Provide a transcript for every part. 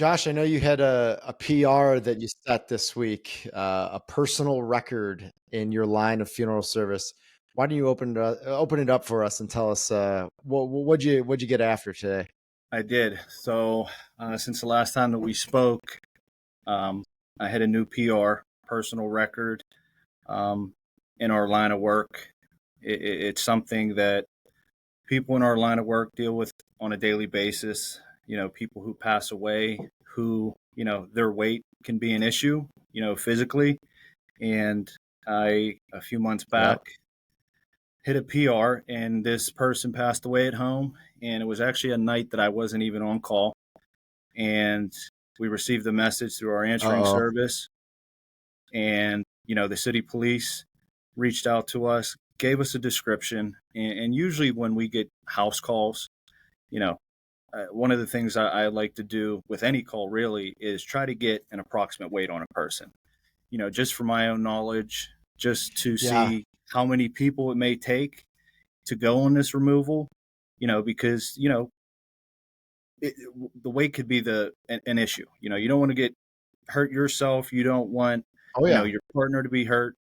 Josh, I know you had a PR that you set this week, a personal record in your line of funeral service. Why don't you open it up for us and tell us what'd you get after today? I did. So since the last time that we spoke, um, I had a new PR, personal record, um, in our line of work. It's something that people in our line of work deal with on a daily basis. People who pass away, who, their weight can be an issue, physically. And a few months back, Yep. hit a PR, and this person passed away at home. And it was actually a night that I wasn't even on call. And we received the message through our answering Uh-oh. service. And, the city police reached out to us, gave us a description. And usually when we get house calls, you know, one of the things I like to do with any call really is try to get an approximate weight on a person, just for my own knowledge, just to Yeah. see how many people it may take to go on this removal, because, the weight could be an issue. You don't want to get hurt yourself. You don't want, Oh yeah. your partner to be hurt.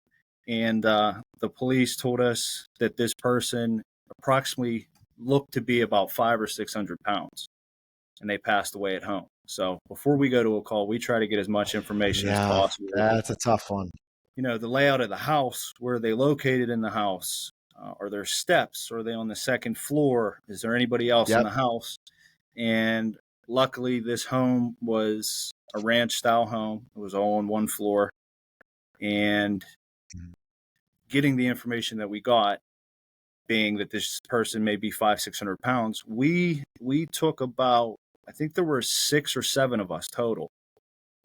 And the police told us that this person approximately looked to be about 500 or 600 pounds, and they passed away at home. So before we go to a call, we try to get as much information as Yeah. possible. That's a tough one. The layout of the house, where are they located in the house? Are there steps? Are they on the second floor? Is there anybody else in Yep. the house? And luckily, this home was a ranch style home. It was all on one floor. And getting the information that we got, being that this person may be 500, 600 pounds, we took about, I think there were 6 or 7 of us total.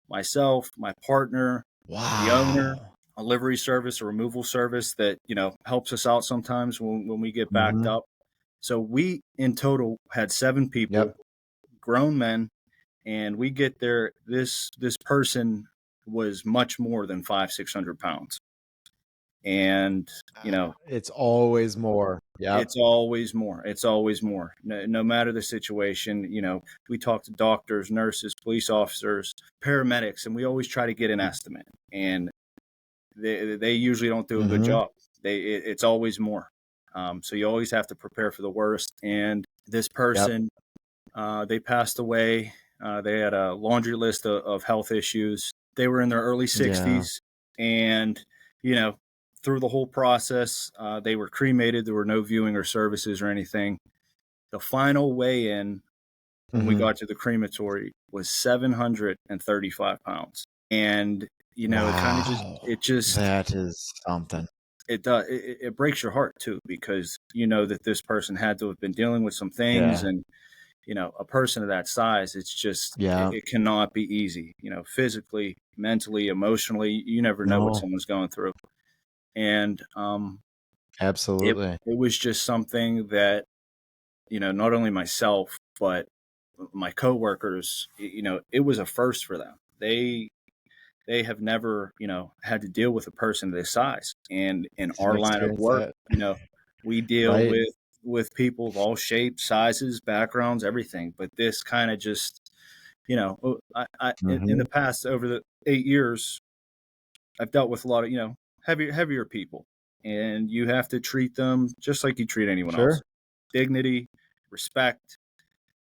Myself, my partner, the owner, Wow. a livery service, a removal service that, helps us out sometimes when we get backed Hmm. up. So we in total had 7 people, Yep. grown men, and we get there. This person was much more than 500, 600 pounds. And, It's always more. Yep. it's always more. It's always more. No matter the situation, we talk to doctors, nurses, police officers, paramedics, and we always try to get an estimate. And they usually don't do a good Hmm. job. It's always more. So you always have to prepare for the worst. And this Yep. person, they passed away. They had a laundry list of health issues. They were in their early Yeah. 60s, and you know, through the whole process, they were cremated. There were no viewing or services or anything. The final weigh-in when we Hmm. got to the crematory was 735 pounds, and it kind of just Wow. it just That is something. it does it breaks your heart too, because you know that this person had to have been dealing with some things. Yeah. And a person of that size, it's just, Yeah. it cannot be easy, physically, mentally, emotionally. You never know what No, someone's going through. And it, absolutely. it was just something that, not only myself, but my coworkers, it was a first for them. They have never, had to deal with a person this size. And in Didn't our line of experience work, that. we deal Right. with people of all shapes, sizes, backgrounds, everything. But this kind of just, in Hmm. the past, over the 8 years, I've dealt with a lot of, heavier people, and you have to treat them just like you treat anyone else. Sure. Dignity, respect,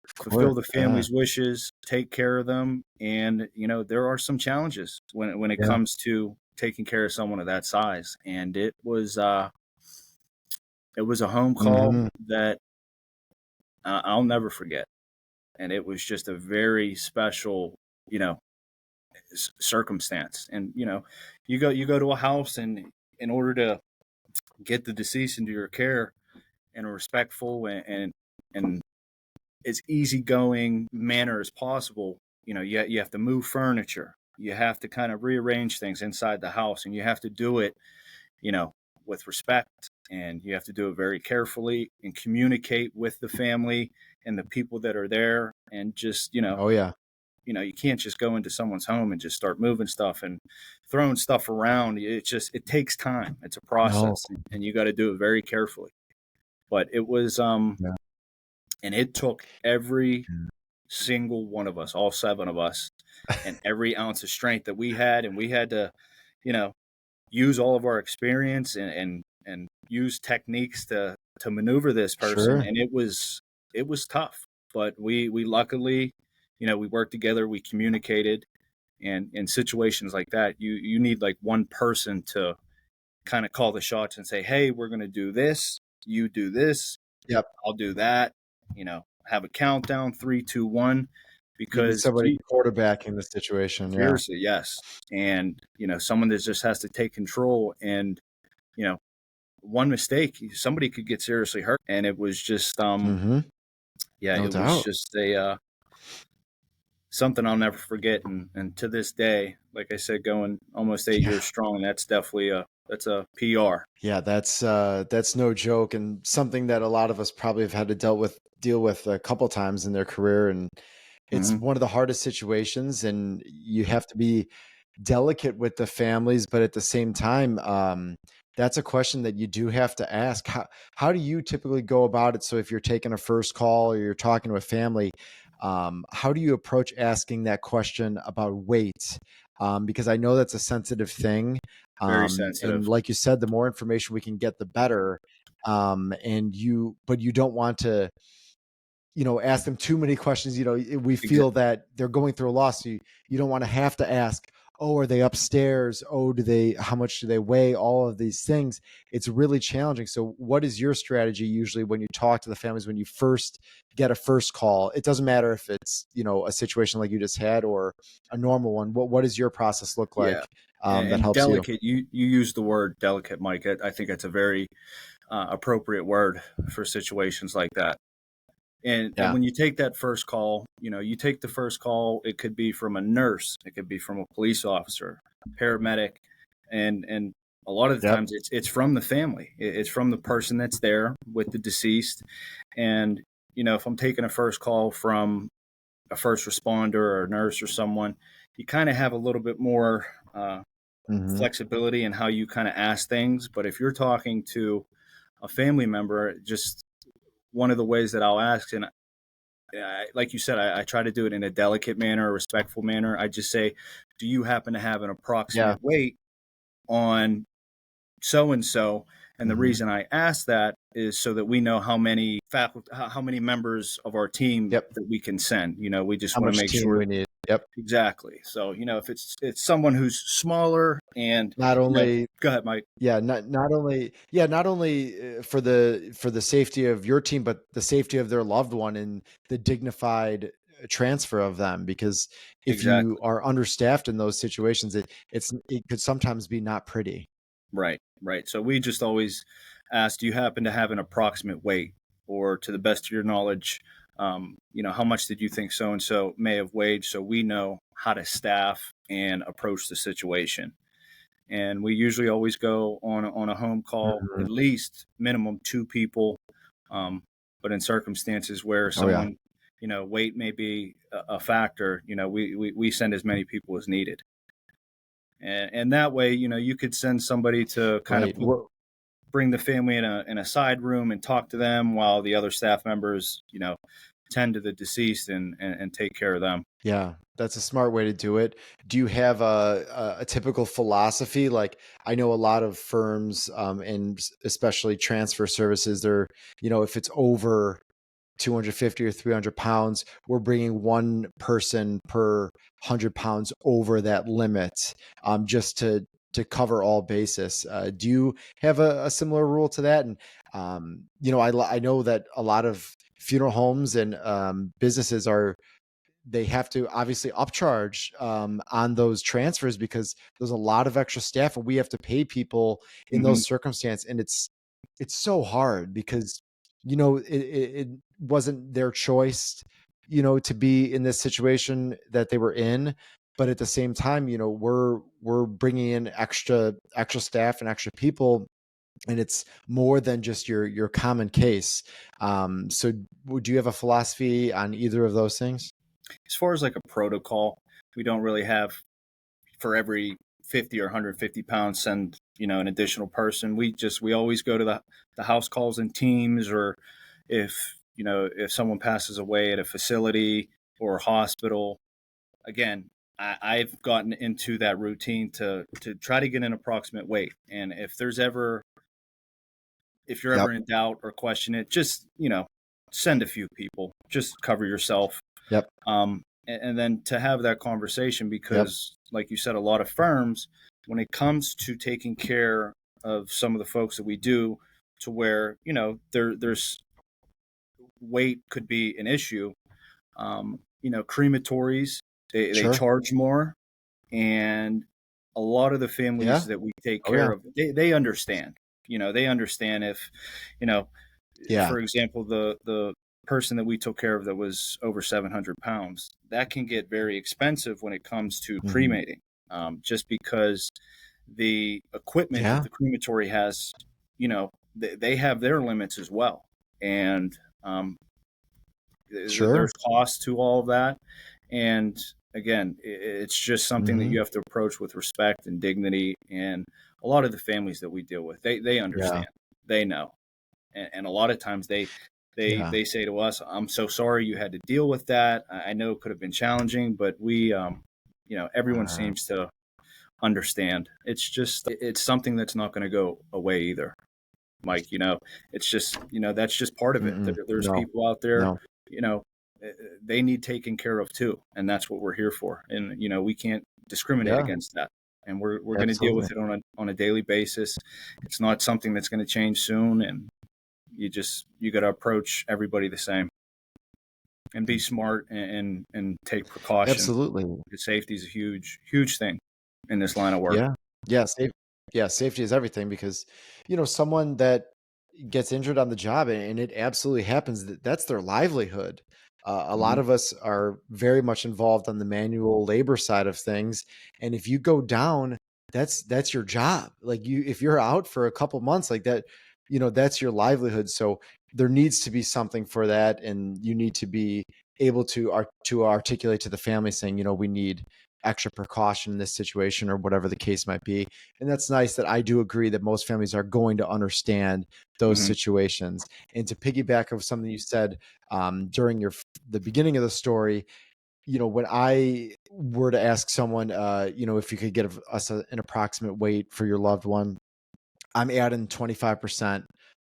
Of fulfill course. the Yeah. family's wishes, take care of them. And, there are some challenges when it Yeah. comes to taking care of someone of that size. And it was a home call Hmm. that I'll never forget. And it was just a very special, you know, circumstance. And, you go to a house, and in order to get the deceased into your care in a respectful and as easygoing manner as possible, you have to move furniture. You have to kind of rearrange things inside the house, and you have to do it, you know, with respect, and you have to do it very carefully and communicate with the family and the people that are there. And just, Oh yeah. you can't just go into someone's home and just start moving stuff and throwing stuff around. It takes time. It's a No. process, and you got to do it very carefully. But it was, Yeah. and it took every single one of us, all 7 of us, and every ounce of strength that we had, and we had to, you know, use all of our experience and use techniques to maneuver this person, Sure. and it was tough, but we luckily, we worked together, we communicated, and in situations like that, you need like one person to kind of call the shots and say, hey, we're going to do this, you do this, Yep. I'll do that, have a countdown, 3, 2, 1, You need because somebody quarterbacking the situation. Yeah. seriously, yes. And, someone that just has to take control, and, you know, one mistake, somebody could get seriously hurt. And it was just, Hmm. yeah, No it was doubt. just something I'll never forget. And to this day, like I said, going almost 8 years Yeah. strong, that's definitely that's a PR. Yeah, that's no joke, and something that a lot of us probably have had to deal with a couple times in their career, and it's Hmm. one of the hardest situations, and you have to be delicate with the families, but at the same time, that's a question that you do have to ask. How do you typically go about it? So if you're taking a first call or you're talking to a family, how do you approach asking that question about weight? Because I know that's a sensitive thing. Very And sensitive. like you said, the more information we can get, the better. But you don't want to, ask them too many questions. We feel Exactly. that they're going through a loss. So you don't want to have to ask, oh, are they upstairs? Oh, how much do they weigh? All of these things. It's really challenging. So what is your strategy usually when you talk to the families, when you first get a first call? It doesn't matter if it's, a situation like you just had or a normal one. What does your process look Yeah. like that And helps you? delicate, you use the word delicate, Mike. I think that's a very appropriate word for situations like that. And Yeah. when you take that first call, you take the first call. It could be from a nurse, it could be from a police officer, paramedic, and a lot of the Yep. times it's from the family. It's from the person that's there with the deceased. And if I'm taking a first call from a first responder or a nurse or someone, you kind of have a little bit more Hmm. flexibility in how you kind of ask things. But if you're talking to a family member, just one of the ways that I'll ask, and like you said, I try to do it in a delicate manner, a respectful manner. I just say, do you happen to have an Yeah. approximate weight on so and so? And the Hmm. reason I ask that is so that we know how many how many members of our team Yep. that we can send. We just How want to much make team sure. we need. Yep. Exactly. So, if it's someone who's smaller and, Not only go ahead, Mike. Yeah, not only for the safety of your team, but the safety of their loved one and the dignified transfer of them. Because if you Exactly. are understaffed in those situations, it could sometimes be not pretty. Right. Right. So we just always ask, do you happen to have an approximate weight, or to the best of your knowledge, how much did you think so and so may have weighed, so we know how to staff and approach the situation. And we usually always go on a home call, Mhm. at least minimum 2 people. Um, but in circumstances where Oh yeah, someone, weight may be a factor, we send as many people as needed. And that way, you could send somebody to kind of right. bring the family in a side room and talk to them, while the other staff members, tend to the deceased and take care of them. Yeah, that's a smart way to do it. Do you have a typical philosophy? Like I know a lot of firms, and especially transfer services, they're, if it's over 250 or 300 pounds, we're bringing one person per 100 pounds over that limit, just to cover all bases. Do you have a similar rule to that? And I know that a lot of funeral homes and businesses they have to obviously upcharge on those transfers because there's a lot of extra staff and we have to pay people in Hmm. those circumstances. And it's so hard because it wasn't their choice, to be in this situation that they were in. But at the same time, we're bringing in extra staff and extra people, and it's more than just your common case. So would you have a philosophy on either of those things? As far as like a protocol, we don't really have, for every 50 or 150 pounds, send an additional person. We always go to the house calls in teams, or if if someone passes away at a facility, or hospital, again, I've gotten into that routine to try to get an approximate weight. And if you're Yep. ever in doubt or question it, just, send a few people, just cover yourself. Yep. And then to have that conversation, Yep. because like you said, a lot of firms, when it comes to taking care of some of the folks that we do, to where, there's weight could be an issue. Crematories, they Sure. charge more, and a lot of the families Yeah. that we take Oh, yeah. care of, they understand. They understand if, you know, Yeah. for example, the person that we took care of that was over 700 pounds, that can get very expensive when it comes to Mhm. cremating, just because the equipment that Yeah. the crematory has, they have their limits as well, and Sure. there's cost to all of that. And again, it's just something that Mhm. you have to approach with respect and dignity. And a lot of the families that we deal with, they Yeah. understand, they know, and a lot of times Yeah. they say to us, "I'm so sorry you had to deal with that. I know it could have been challenging, but everyone Uh, seems to understand. It's something that's not going to go away either, Mike. It's just, that's just part of it. mm-mm. There's No. people out there, No. you know, they need taken care of too, and that's what we're here for. And we can't discriminate Yeah. against that. And we're going to deal Absolutely. with it on a daily basis. It's not something that's going to change soon, and you got to approach everybody the same and be smart and take precaution. Absolutely. Safety is a huge thing in this line of work. Yeah. Yeah, safety is everything because, someone that gets injured on the job and it absolutely happens, that's their livelihood. A lot Hmm. of us are very much involved on the manual labor side of things, and if you go down, that's your job. Like if you're out for a couple months like that, that's your livelihood. So there needs to be something for that, and you need to be able to articulate to the family saying, we need extra precaution in this situation or whatever the case might be. And that's nice that I do agree that most families are going to understand those Hmm. situations. And to piggyback of something you said during the beginning of the story, when I were to ask someone, if you could get us an approximate weight for your loved one, I'm adding 25%,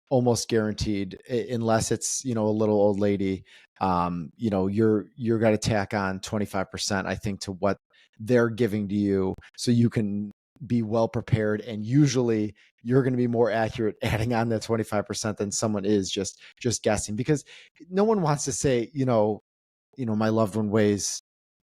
almost guaranteed, unless it's, a little old lady. You're got to tack on 25%, I think, to what they're giving to you, so you can be well prepared. And usually you're going to be more accurate adding on that 25% than someone is just guessing, because no one wants to say, my loved one weighs,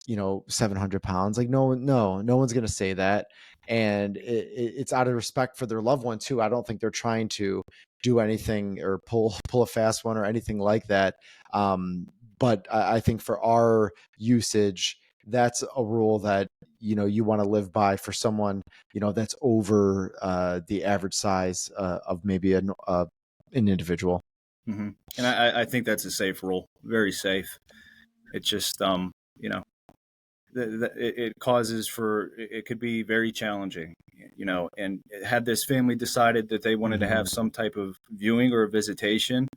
700 pounds. Like, no one's going to say that. And it's out of respect for their loved one too. I don't think they're trying to do anything or pull a fast one or anything like that. Um, but I think for our usage, that's a rule that, you want to live by for someone, that's over the average size of maybe an individual. Hmm. And I think that's a safe rule, very safe. It just, you know, it causes for it could be very challenging, and had this family decided that they wanted to Mhm. have some type of viewing or visitation,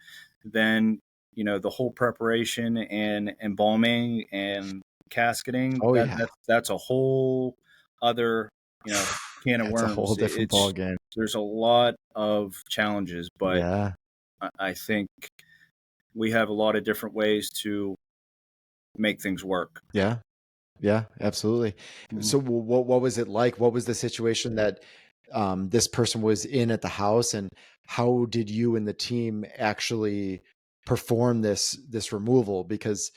then the whole preparation and embalming and casketing, Oh, that yeah. that's a whole other, can of That's a whole worms. different ball It's game. There's a lot of challenges, but Yeah. I think we have a lot of different ways to make things work. Yeah. Yeah, absolutely. Mhm. So what was it like? What was the situation that this person was in at the house, and how did you and the team actually perform this removal? Because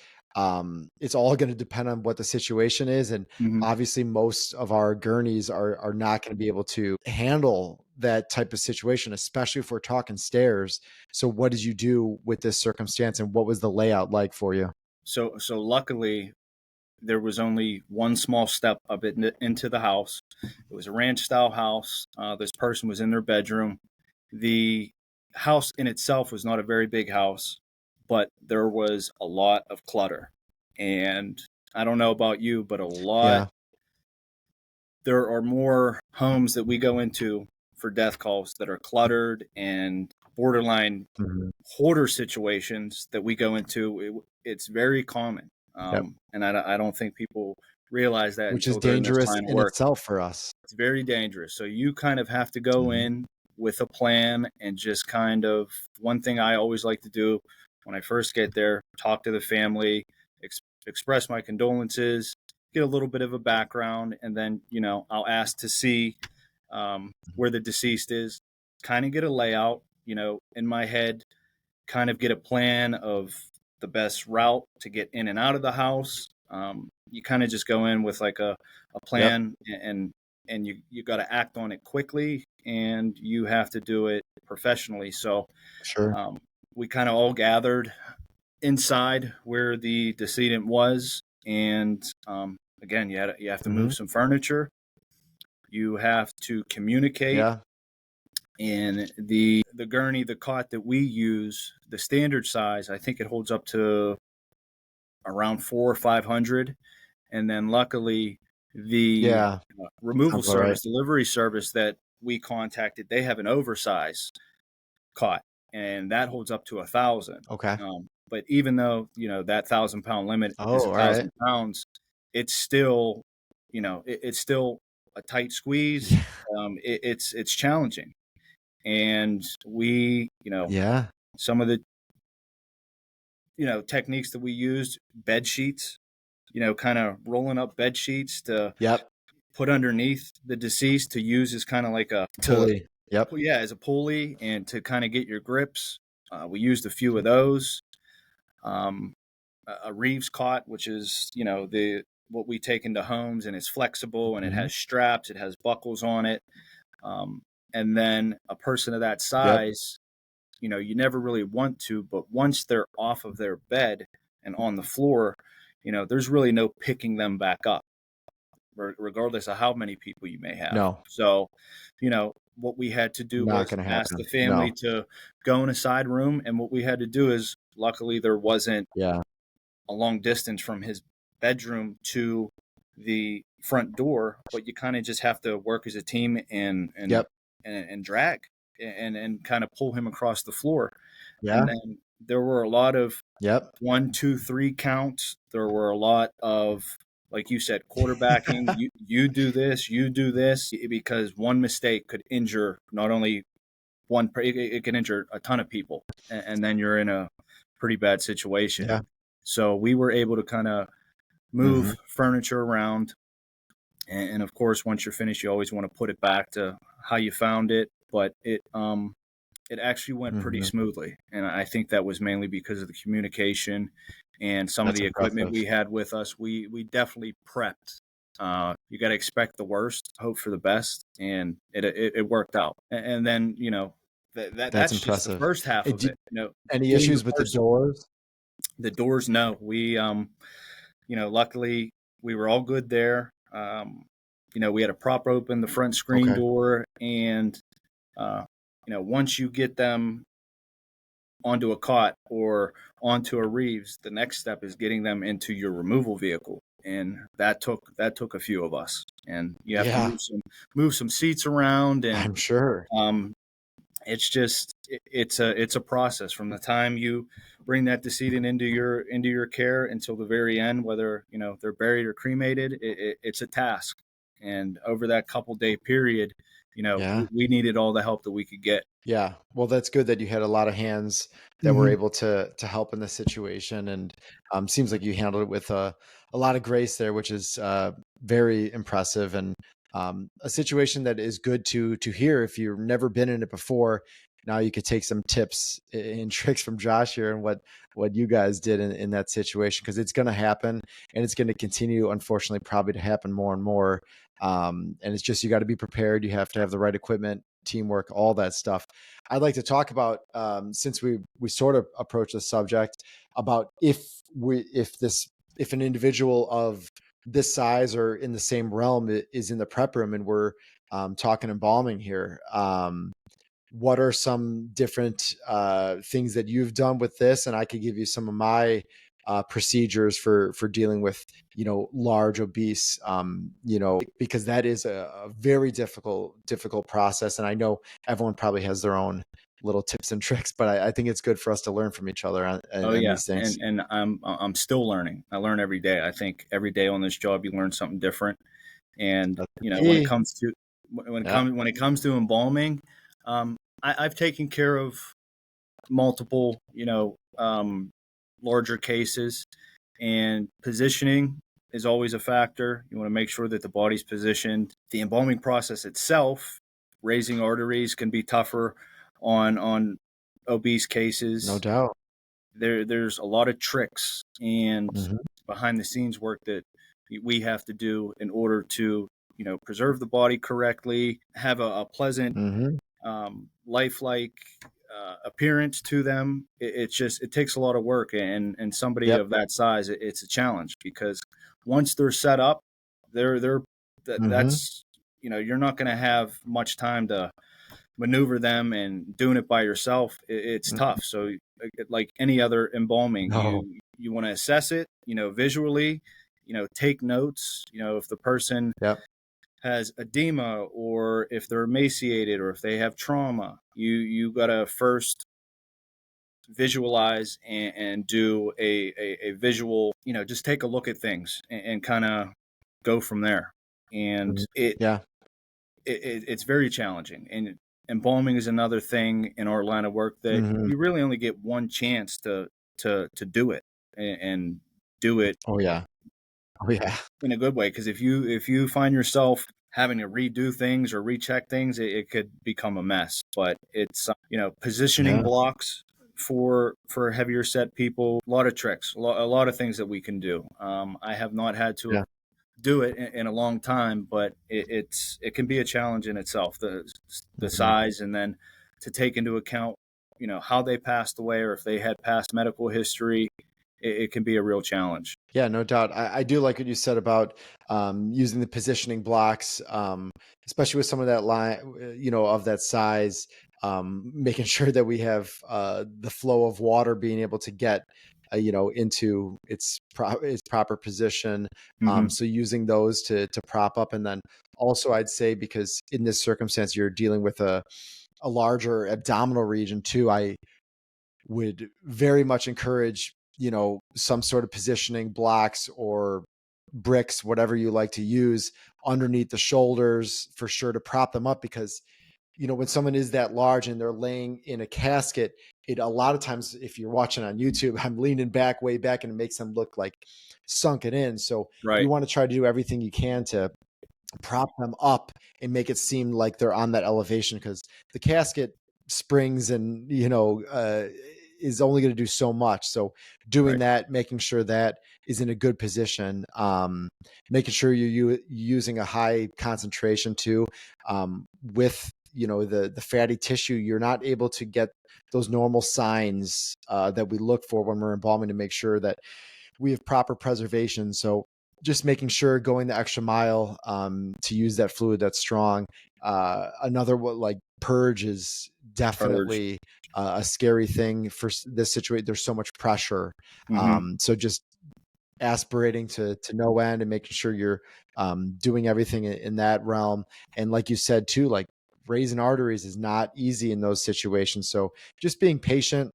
it's all going to depend on what the situation is, and Mhm. obviously most of our gurneys are not going to be able to handle that type of situation, especially if we're talking stairs. So what did you do with this circumstance, and what was the layout like for you? So luckily, there was only one small step up into the house. It was a ranch style house. This person was in their bedroom. The house in itself was not a very big house, but there was a lot of clutter. And I don't know about you, but Yeah. there are more homes that we go into for death calls that are cluttered and borderline Mhm. hoarder situations that we go into. It's very common. Yep. And I don't think people realize that Which is until they're in this dangerous line of in work. itself for us. It's very dangerous. So you kind of have to go Mhm. in with a plan and just kind of, one thing I always like to do when I first get there, talk to the family, express my condolences, get a little bit of a background, and then, I'll ask to see where the deceased is, kind of get a layout, in my head, kind of get a plan of the best route to get in and out of the house. You kind of just go in with like a Yep. plan, and you got to act on it quickly, and you have to do it professionally. So Sure. um, we kind of all gathered inside where the decedent was, and again, you have to move Mhm. some furniture. You have to communicate. Yeah. And the gurney, the cot that we use, the standard size, I think it holds up to around 400 or 500. And then luckily, the Yeah. removal Sounds about right. service, delivery service that we contacted, they have an oversize cot, and that holds up to 1,000. Okay. But even though that 1,000 pound limit is Oh, a all right. thousand pounds, it's still it's still a tight squeeze. Yeah. It's challenging, and we Yeah. some of the techniques that we used, bed sheets, kind of rolling up bed sheets to Yep. put underneath the deceased to use as kind of like a to Pulley. Yep. yeah, as a pulley, and to kind of get your grips. We used a few of those. um, a Reeves cot, which is the what we take into homes, and it's flexible and it Mhm. has straps, it has buckles on it. um, and then a person of that Yep. size, you never really want to, but once they're off of their bed and on the floor, there's really no picking them back up, regardless of how many people you may have. No, So, what we had to do not was gonna ask the happen. family No. to go in a side room. And what we had to do is, luckily, there wasn't Yeah. a long distance from his bedroom to the front door, but you kind of just have to work as a team, Yep. and drag, and kind of pull him across the floor. And Yeah. then there were a lot of Yep. 1, 2, 3 counts. There were a lot of, like you said, quarterbacking. You do this, you do this, because one mistake could injure not only one, it can injure a ton of people, and then you're in a pretty bad situation. Yeah. So we were able to kind of move Mhm. furniture around, and of course, once you're finished, you always want to put it back to how you found it. But it actually went pretty Mhm. smoothly, and I think that was mainly because of the communication and some of That's the equipment we impressive. had with us. We definitely prepped. You got to expect the worst, hope for the best, and it worked out. And then That's that's just the impressive. first half Hey, of it. did any Getting the issues with the person, doors? the doors. No, we luckily we were all good there. We had a prop open the front screen Okay. door, and uh, once you get them onto a cot or onto a Reeves, the next step is getting them into your removal vehicle, and that took a few of us. And you have to Yeah, move some seats around, and I'm sure. um, it's just it's a process from the time you bring that decedent into your care until the very end, whether they're buried or cremated. It's a task, and over that couple-day period, Yeah. we needed all the help that we could get. Yeah. Well, that's good that you had a lot of hands that were able to help in the situation, and seems like you handled it with a lot of grace there, which is very impressive, and a situation that is good to hear if you've never been in it before. Now you could take some tips and tricks from Josh here and what you guys did in that situation, because it's going to happen and it's going to continue, unfortunately, probably to happen more and more. And it's just, you got to be prepared. You have to have the right equipment, teamwork, all that stuff. I'd like to talk about, since we sort of approach the subject about if an individual of this size or in the same realm is in the prep room, and we're talking embalming here. What are some different things that you've done with this? And I could give you some of my procedures for dealing with large obese, because that is a very difficult process, and I know everyone probably has their own little tips and tricks, but I think it's good for us to learn from each other Oh and yeah, these things. and I'm still learning. I learn every day. I think every day on this job you learn something different. And That's the when it key. comes to Yeah. when it comes to embalming, I've taken care of multiple larger cases, and positioning is always a factor. You want to make sure that the body's positioned. The embalming process itself, raising arteries can be tougher on obese No cases. doubt. There's a lot of tricks and Hmm. behind the scenes work that we have to do in order to preserve the body correctly, have a pleasant, Hmm. lifelike appearance to them. It takes a lot of work, and somebody Yep. of that size, it's a challenge because once they're set up, they're Hmm. that's you're not going to have much time to maneuver them, and doing it by yourself, it's tough. So like any other embalming, No. you want to assess it, visually, take notes, if the person Yep. has edema or if they're emaciated or if they have trauma, you got to first visualize and do a visual, just take a look at things and kind of go from there. And Mhm. Yeah. it's very challenging. And embalming is another thing in our line of work that Hmm. you really only get one chance to do it, and do it Oh yeah. Oh yeah. in a good way. Because if you find yourself having to redo things or recheck things, it could become a mess. But it's positioning Yeah. blocks for heavier set people. A lot of tricks, a lot of things that we can do. I have not had to Yeah. do it in a long time, but it can be a challenge in itself. The Mhm. size, and then to take into account, how they passed away or if they had past medical history, it can be a real challenge. Yeah, no doubt. I do like what you said about using the positioning blocks, especially with some of that line, of that size, making sure that we have the flow of water being able to get, into its proper position. Hmm. So using those to prop up, and then also I'd say because in this circumstance you're dealing with a larger abdominal region too. I would very much encourage, some sort of positioning blocks or bricks, whatever you like to use, underneath the shoulders for sure to prop them up. Because, when someone is that large and they're laying in a casket, it a lot of times, if you're watching on YouTube, I'm leaning back, way back, and it makes them look like sunken in. So you Right, want to try to do everything you can to prop them up and make it seem like they're on that elevation, because the casket springs and is only going to do so much. So doing right. that, making sure that is in a good position, making sure you're using a high concentration too, with the fatty tissue. You're not able to get those normal signs that we look for when we're embalming, to make sure that we have proper preservation. So just making sure, going the extra mile, to use that fluid that's strong. Another, what, like, purge is Purge. definitely a scary thing for this situation. There's so much pressure. Hmm. So just aspirating to no end, and making sure you're doing everything in that realm. And like you said too, like, raising arteries is not easy in those situations. So just being patient.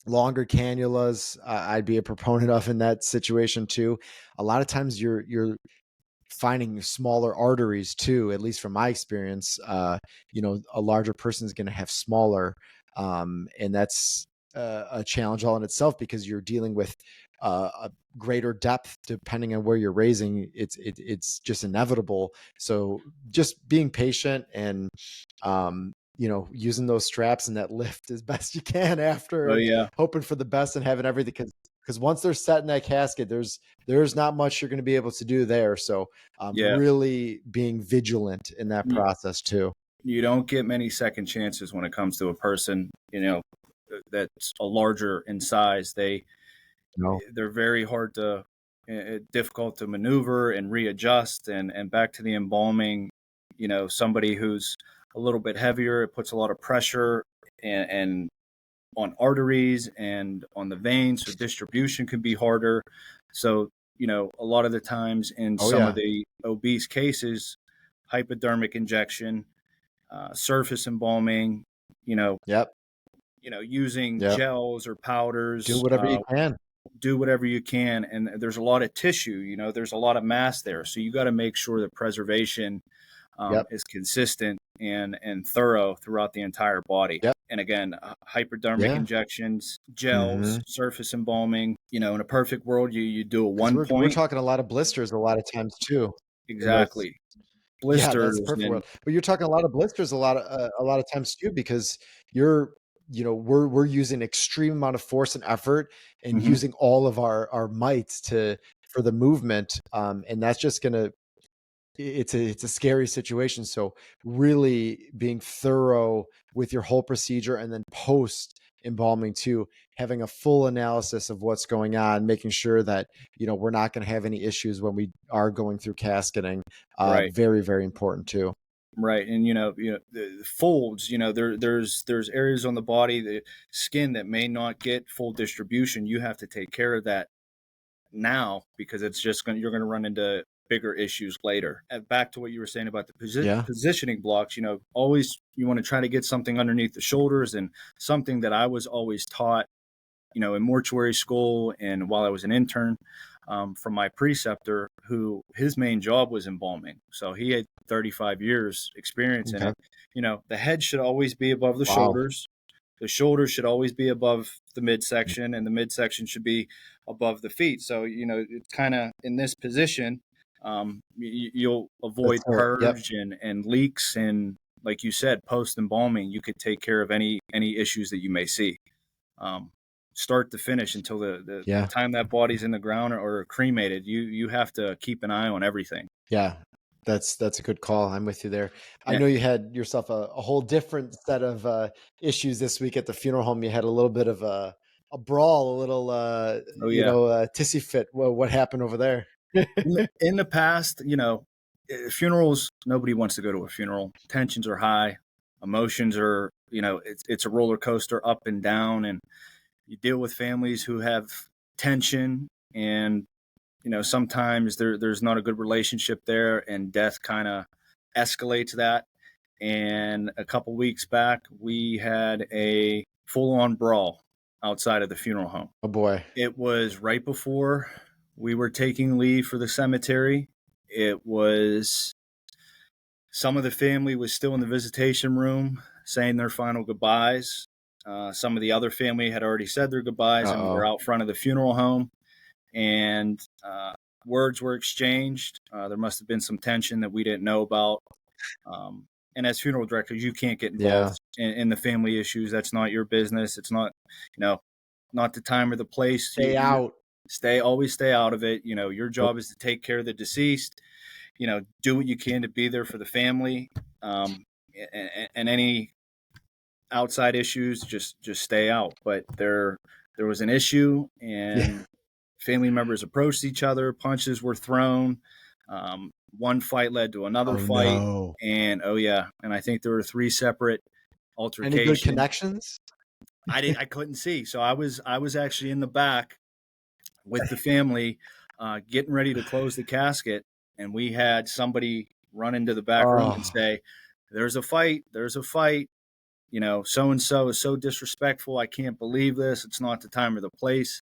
Longer cannulas, I'd be a proponent of in that situation too. A lot of times you're finding smaller arteries too, at least from my experience. A larger person is going to have smaller, and that's a challenge all in itself, because you're dealing with a greater depth depending on where you're raising. It's just inevitable. So just being patient and using those straps and that lift as best you can after, Oh and yeah, hoping for the best and having everything, because once they're set in that casket, there's not much you're going to be able to do there. So yeah. really being vigilant in that You, process too. you don't get many second chances when it comes to a person, that's a larger in size. No. They're very hard to difficult to maneuver and readjust, and back to the embalming. Somebody who's a little bit heavier, it puts a lot of pressure and on arteries and on the veins, so distribution can be harder. So a lot of the times in Oh some of yeah. the obese cases, hypodermic injection, surface embalming, you know Yep. using Yep. gels or Do powders, whatever you can. do whatever you can. And there's a lot of tissue, there's a lot of mass there. So you got to make sure that preservation Yep. is consistent and thorough throughout the entire body. Yep. And again, hypodermic Yeah. injections, gels, Mhm. surface embalming. In a perfect world, you do a 'Cause one we're point. talking a lot of blisters a lot of times too in those. Exactly. Yeah, that's Blisters perfect and world. But you're talking a lot of blisters a lot of times too because you're we're using extreme amount of force and effort and mhm, using all of our might to for the movement, and that's just gonna it's a scary situation. So really being thorough with your whole procedure and then post embalming too, having a full analysis of what's going on, making sure that we're not going to have any issues when we are going through casketing. right. Very very important too. Right, and the folds. There's areas on the body, the skin that may not get full distribution. You have to take care of that now because you're going to run into bigger issues later. And back to what you were saying about the Yeah. positioning blocks. Always you want to try to get something underneath the shoulders, and something that I was always taught, in mortuary school and while I was an intern, from my preceptor, who his main job was embalming. So he had 35 years experience in Okay. it. The head should always be above the Wow. shoulders. The shoulders should always be above the midsection, and the midsection should be above the feet. So, it's kind of in this position, you'll avoid That's it. Yep. purge and leaks. And like you said, post embalming, you could take care of any issues that you may see. Um, Start to finish until the Yeah. time that body's in the ground or cremated, you have to keep an eye on everything. Yeah. That's a good call. I'm with you there. I Yeah. know you had yourself a whole different set of issues this week at the funeral home. You had a little bit of a brawl, a little Oh yeah. tissy fit. What happened over there? In the past, funerals, nobody wants to go to a funeral. Tensions are high, emotions are, it's a roller coaster up and down, and you deal with families who have tension, and sometimes there's not a good relationship there, and death kind of escalates that. And a couple weeks back, we had a full-on brawl outside of the funeral home. Oh boy. It was right before we were taking leave for the cemetery. It was Some of the family was still in the visitation room saying their final goodbyes. Some of the other family had already said their goodbyes and were Uh-oh. out front of the funeral home, and words were exchanged. There must have been some tension that we didn't know about. Um, and as funeral directors, you can't get Yeah. involved in the family issues. That's not your business. It's not, you know, not the time or the place. Stay out. Always stay out of it. Your Yep. job is to take care of the deceased. Do what you can to be there for the family. Um, and any outside issues, just stay out. But there was an issue, Yeah. and family members approached each other. Punches were thrown. One fight led to another Oh fight, no. and oh yeah, and I think there were three separate Any good altercations. connections? I couldn't see, so I was actually in the back with the family, getting ready to close the casket, and we had somebody run into the back room and Oh. say, "There's a fight. There's a fight. So and so is so disrespectful. I can't believe this. It's not the time or the place."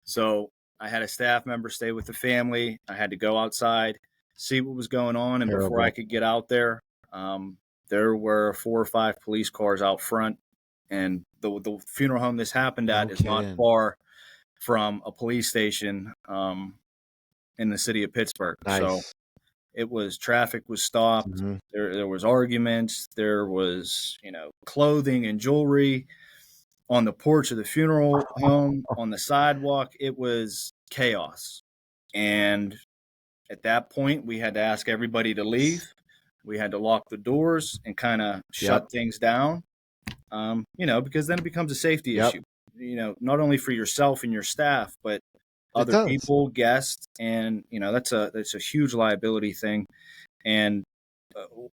So I had a staff member stay with the family. I had to go outside, see what was going on, and before I Terrible. could get out there, there were 4 or 5 police cars out front. And the funeral home this happened No at is not kidding. far from a police station, in the city of Pittsburgh. So Nice. traffic was stopped. Mhm. There was arguments. There was clothing and jewelry on the porch of the funeral home, on the sidewalk. It was chaos. And at that point, we had to ask everybody to leave. We had to lock the doors and kind of Yep. shut things down, because then it becomes a safety Yep. issue, not only for yourself and your staff, but It other does. people, guests, and that's a huge liability thing. And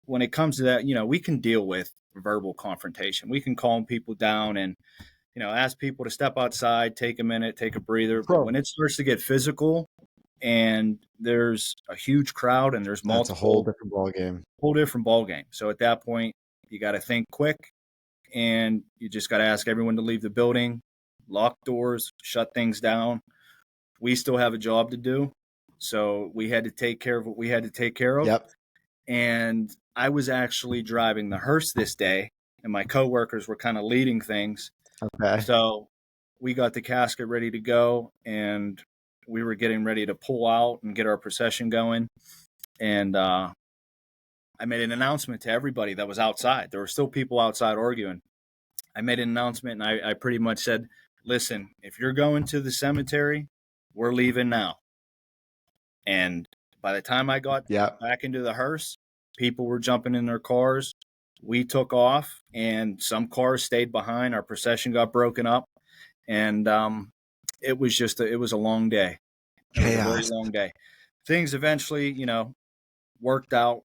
when it comes to that, we can deal with verbal confrontation. We can calm people down and ask people to step outside, take a minute, take a breather. But when Pro. it starts to get physical and there's a huge crowd and there's That's a whole multiple, different ball game. whole different ball game. So at that point, you got to think quick and you just got to ask everyone to leave the building, lock doors, shut things down. We still have a job to do. So we had to take care of what we had to take care of. Yep. And I was actually driving the hearse this day, and my coworkers were kind of leading things. Okay. So we got the casket ready to go, and we were getting ready to pull out and get our procession going. And I made an announcement to everybody that was outside. There were still people outside arguing. I made an announcement, and I pretty much said, listen, if you're going to the cemetery, we're leaving now. And by the time I got Yep. back into the hearse, people were jumping in their cars. We took off, and some cars stayed behind. Our procession got broken up, and it was it was a long day. It was a very Chaos. long day. Things eventually, worked out.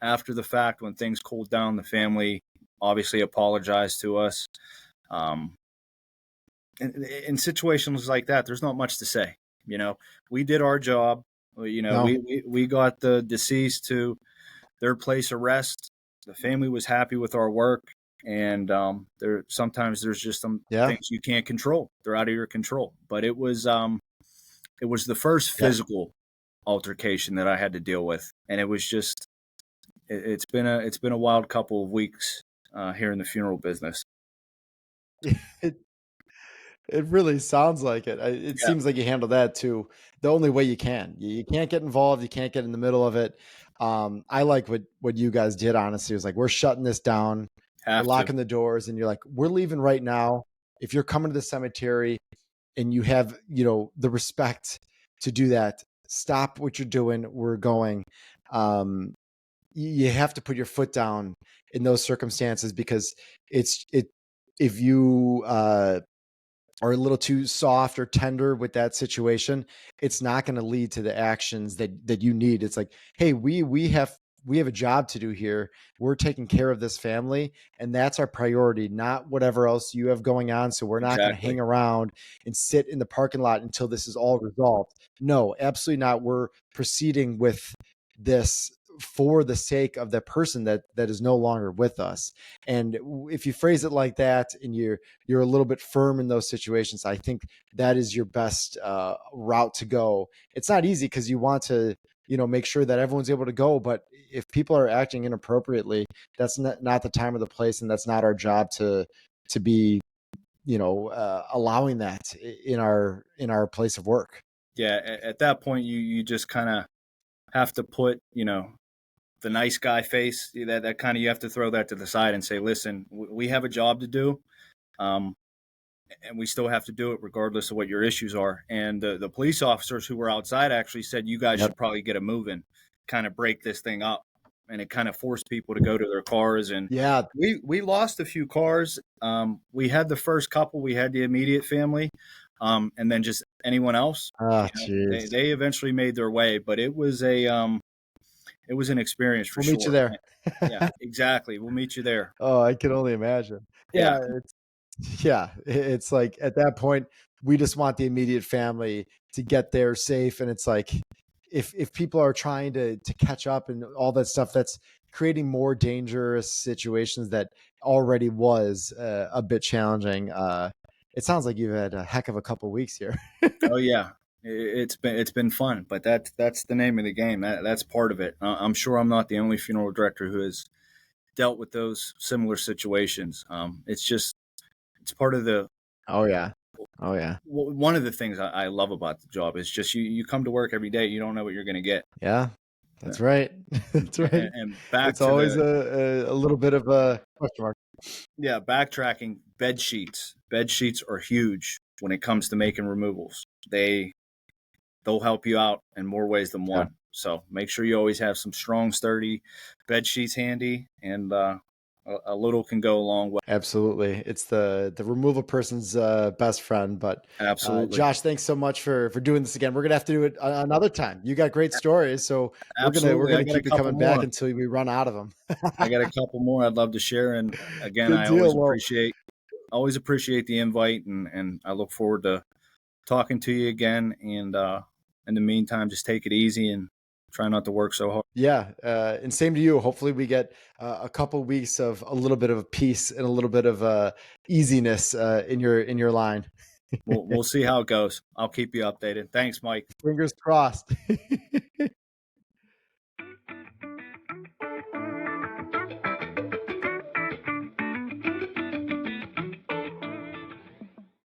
After the fact, when things cooled down, the family obviously apologized to us. In situations like that, there's not much to say. We did our job. No. We got the deceased to their place of rest. The family was happy with our work, and sometimes there's just some Yeah. things you can't control. They're out of your control. But it was the first Yeah. physical altercation that I had to deal with, and it was just it's been a wild couple of weeks here in the funeral business. It it really sounds like it. It Yeah, seems like you handle that too the only way you can. You can't get involved. You can't get in the middle of it. I like what you guys did. Honestly, it was like we're shutting this down. We're have to. locking the doors, and you're like, we're leaving right now. If you're coming to the cemetery and you have the respect to do that, stop what you're doing. We're going. You have to put your foot down in those circumstances because it if you are a little too soft or tender with that situation, it's not going to lead to the actions that you need. It's like, hey, we have a job to do here. We're taking care of this family, and that's our priority, not whatever else you have going on. So we're not going to hang Exactly. around and sit in the parking lot until this is all resolved. No, absolutely not. We're proceeding with this for the sake of the person that is no longer with us. And if you phrase it like that, and you're a little bit firm in those situations, I think that is your best route to go. It's not easy because you want to make sure that everyone's able to go, but if people are acting inappropriately, that's not the time or the place, and that's not our job to be allowing that in our place of work. Yeah, at that point, you just kind of have to put the nice guy face. That kind of, you have to throw that to the side and say, listen, we have a job to do. Um, and we still have to do it regardless of what your issues are. And the police officers who were outside actually said, you guys Yep. should probably get a moving, kind of break this thing up. And it kind of forced people to go to their cars. And Yeah. we lost a few cars. We had the first couple, we had the immediate family, and then just anyone else. Oh, They, jeez. they eventually made their way, but it was it was an experience for We'll meet you sure. there. Yeah, exactly. We'll meet you there. Oh, I can only imagine. Yeah, Yeah, it's like at that point we just want the immediate family to get there safe, and it's like if people are trying to catch up and all that stuff, that's creating more dangerous situations that already was a bit challenging. It sounds like you've had a heck of a couple weeks here. oh yeah, it's been fun, but that's the name of the game. That's part of it. I'm sure I'm not the only funeral director who has dealt with those similar situations. It's part of the Oh yeah. Oh yeah. one of the things I love about the job is just you come to work every day, you don't know what you're going to get. Yeah, Yeah. that's right. That's right. And back It's to always the a little bit of a question mark. yeah, backtracking, bed sheets. Bed sheets are huge when it comes to making removals. They'll help you out in more ways than Yeah. one. So make sure you always have some strong, sturdy bed sheets handy, and a little can go a long way. Absolutely. It's the removal person's best friend. But Absolutely, Josh, thanks so much for doing this again. We're gonna have to do it another time. You got great stories, so we're absolutely. I gonna got a keep you couple coming back more. until we run out of them. I got a couple more I'd love to share. And again, Good I deal. Well, always appreciate the invite, and I look forward to talking to you again. And in the meantime, just take it easy and try not to work so hard. Yeah, and same to you. Hopefully, we get a couple weeks of a little bit of peace and a little bit of easiness in your line. We'll see how it goes. I'll keep you updated. Thanks, Mike. Fingers crossed.